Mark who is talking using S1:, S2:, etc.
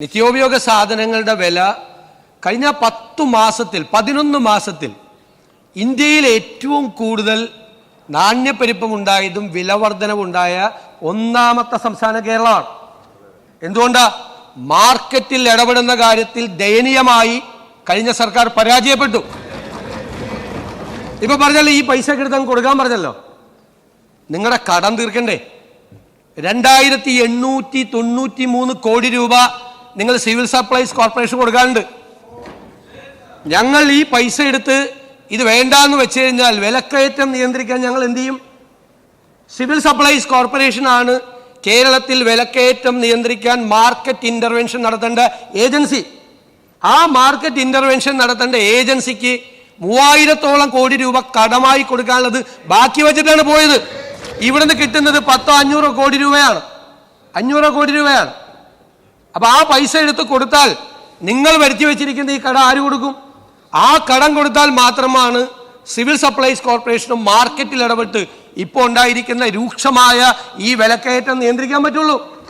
S1: നിത്യോപയോഗ സാധനങ്ങളുടെ വില കഴിഞ്ഞ 11 മാസത്തിൽ ഇന്ത്യയിൽ ഏറ്റവും കൂടുതൽ നാണ്യപ്പെരുപ്പമുണ്ടായതും വിലവർധനവുണ്ടായ ഒന്നാമത്തെ സംസ്ഥാനം കേരളമാണ്. എന്തുകൊണ്ടാ? മാർക്കറ്റിൽ ഇടപെടുന്ന കാര്യത്തിൽ ദയനീയമായി കഴിഞ്ഞ സർക്കാർ പരാജയപ്പെട്ടു. ഇപ്പൊ പറഞ്ഞല്ലോ, ഈ പൈസ എടുത്ത് കൊടുക്കാൻ പറഞ്ഞല്ലോ, നിങ്ങളുടെ കടം തീർക്കണ്ടേ? 2893 കോടി രൂപ നിങ്ങൾ സിവിൽ സപ്ലൈസ് കോർപ്പറേഷൻ കൊടുക്കാനുണ്ട്. ഞങ്ങൾ ഈ പൈസ എടുത്ത് ഇത് വേണ്ടാന്ന് വെച്ച് കഴിഞ്ഞാൽ വിലക്കയറ്റം നിയന്ത്രിക്കാൻ ഞങ്ങൾ എന്ത് ചെയ്യും? സിവിൽ സപ്ലൈസ് കോർപ്പറേഷനാണ് കേരളത്തിൽ വിലക്കയറ്റം നിയന്ത്രിക്കാൻ മാർക്കറ്റ് ഇന്റർവെൻഷൻ നടത്തേണ്ട ഏജൻസി. ആ മാർക്കറ്റ് ഇന്റർവെൻഷൻ നടത്തേണ്ട ഏജൻസിക്ക് 3000-ഓളം കോടി രൂപ കടമായി കൊടുക്കാനുള്ളത് ബാക്കി വെച്ചിട്ടാണ് പോയത്. ഇവിടുന്ന് കിട്ടുന്നത് 100-500 കോടി രൂപയാണ്. 500 കോടി രൂപയാണ്. അപ്പൊ ആ പൈസ എടുത്ത് കൊടുത്താൽ നിങ്ങൾ വരുത്തി വെച്ചിരിക്കുന്ന ഈ കടം ആര് കൊടുക്കും? ആ കടം കൊടുത്താൽ മാത്രമാണ് സിവിൽ സപ്ലൈസ് കോർപ്പറേഷനും മാർക്കറ്റിൽ ഇടപെട്ട് ഇപ്പോൾ ഉണ്ടായിരിക്കുന്ന രൂക്ഷമായ ഈ വിലക്കയറ്റം നിയന്ത്രിക്കാൻ പറ്റുള്ളൂ.